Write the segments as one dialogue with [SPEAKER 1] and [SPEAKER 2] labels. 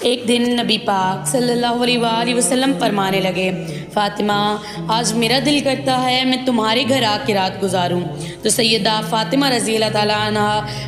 [SPEAKER 1] ایک دن نبی پاک صلی اللہ علیہ وآلہ وسلم فرمانے لگے، فاطمہ آج میرا دل کرتا ہے میں تمہارے گھر آ کے رات گزاروں۔ تو سیدہ فاطمہ رضی اللہ تعالیٰ عنہ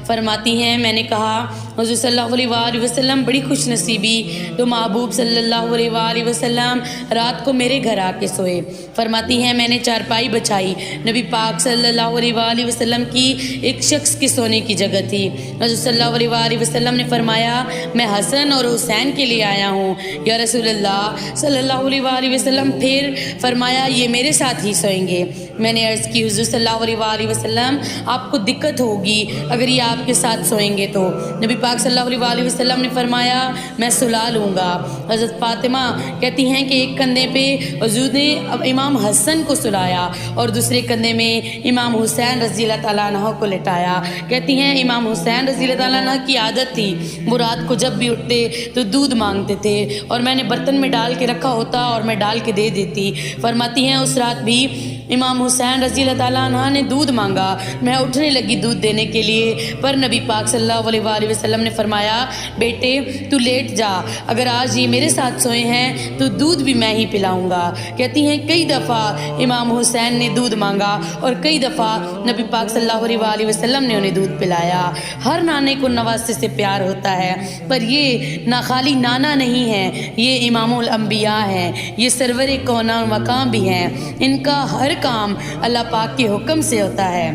[SPEAKER 1] فرماتی ہیں، میں نے کہا حضور صلی اللہ علیہ وآلہ وسلم بڑی خوش نصیبی تو محبوب صلی اللہ علیہ وآلہ وسلم رات کو میرے گھر آ کے سوئے۔ فرماتی ہیں میں نے چارپائی بچھائی، نبی پاک صلی اللہ علیہ وآلہ وسلم کی ایک شخص کے سونے کی جگہ تھی۔ حضور صلی اللہ علیہ وآلہ وسلم نے فرمایا میں حسن اور حسین کے لیے آیا ہوں یا رسول اللہ صلی اللہ علیہ وآلہ وسلم۔ پھر فرمایا یہ میرے ساتھ ہی سوئیں گے۔ میں نے عرض کی حضور صلی اللہ علیہ وآلہ وسلم آپ کو دقت ہوگی اگر یہ آپ کے ساتھ سوئیں گے تو۔ نبی پاک صلی اللہ علیہ وآلہ وسلم نے فرمایا میں سلا لوں گا۔ حضرت فاطمہ کہتی ہیں کہ ایک کندھے پہ حضور نے امام حسن کو سلایا اور دوسرے کندھے میں امام حسین رضی اللہ تعالیٰ عنہ کو لٹایا۔ کہتی ہیں امام حسین رضی اللہ تعالیٰ عنہ کی عادت تھی وہ رات کو جب بھی اٹھتے تو دودھ مانگتے تھے اور میں نے برتن میں ڈال کے رکھا ہوتا اور میں ڈال کے دے دیتی۔ فرماتی ہیں اس رات بھی امام حسین رضی اللہ تعالیٰ عنہ نے دودھ مانگا، میں اٹھنے لگی دودھ دینے کے لیے، پر نبی پاک صلی اللہ علیہ وآلہ وسلم نے فرمایا بیٹے تو لیٹ جا، اگر آج یہ میرے ساتھ سوئے ہیں تو دودھ بھی میں ہی پلاؤں گا۔ کہتی ہیں کئی دفعہ امام حسین نے دودھ مانگا اور کئی دفعہ نبی پاک صلی اللہ علیہ وآلہ وسلم نے انہیں دودھ پلایا۔ ہر نانے کو نواسے سے پیار ہوتا ہے، پر یہ نہ خالی نانا نہیں ہے، یہ امام الانبیاء ہیں، یہ سرور کون و مقام بھی ہیں، ان کا ہر کام اللہ پاک کے حکم سے ہوتا ہے۔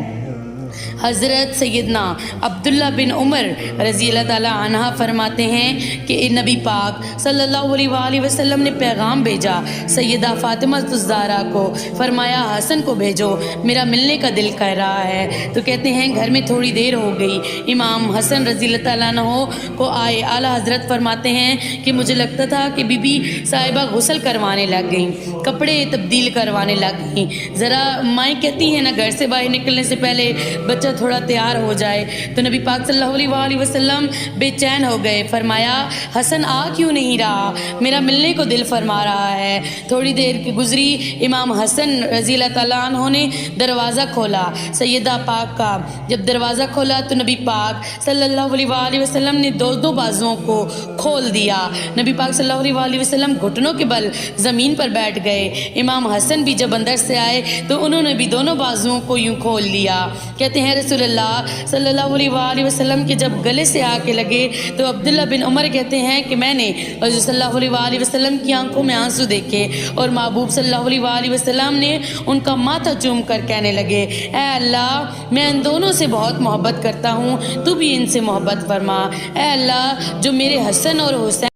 [SPEAKER 1] حضرت سیدنا عبداللہ بن عمر رضی اللہ تعالیٰ عنہ فرماتے ہیں کہ نبی پاک صلی اللہ علیہ وآلہ وسلم نے پیغام بھیجا سیدہ فاطمہ الزہرا کو، فرمایا حسن کو بھیجو میرا ملنے کا دل کر رہا ہے۔ تو کہتے ہیں گھر میں تھوڑی دیر ہو گئی، امام حسن رضی اللہ تعالیٰ عنہ کو آئے، اعلیٰ حضرت فرماتے ہیں کہ مجھے لگتا تھا کہ بی بی صاحبہ غسل کروانے لگ گئیں، کپڑے تبدیل کروانے لگ گئیں، ذرا مائیں کہتی ہیں نا گھر سے باہر نکلنے سے پہلے بچہ تھوڑا تیار ہو جائے۔ تو نبی پاک صلی اللہ علیہ وآلہ وسلم بے چین ہو گئے، فرمایا حسن آ کیوں نہیں رہا، میرا ملنے کو دل فرما رہا ہے۔ تھوڑی دیر کی گزری، امام حسن رضی اللہ تعالیٰ عنہ نے دروازہ کھولا سیدہ پاک کا۔ جب دروازہ کھولا تو نبی پاک صلی اللہ علیہ وآلہ وسلم نے دو بازوؤں کو کھول دیا۔ نبی پاک صلی اللہ علیہ وآلہ وسلم گھٹنوں کے بل زمین پر بیٹھ گئے۔ امام حسن بھی جب اندر سے آئے تو انہوں نے بھی دونوں بازوؤں کو یوں کھول لیا۔ کہتے ہیں رسول اللہ صلی اللہ علیہ وآلہ وسلم کے جب گلے سے آ کے لگے تو عبداللہ بن عمر کہتے ہیں کہ میں نے حضور صلی اللہ علیہ وآلہ وسلم کی آنکھوں میں آنسو دیکھے اور محبوب صلی اللہ علیہ وآلہ وسلم نے ان کا ماتھا چوم کر کہنے لگے اے اللہ میں ان دونوں سے بہت محبت کرتا ہوں، تو بھی ان سے محبت فرما۔ اے اللہ جو میرے حسن اور حسین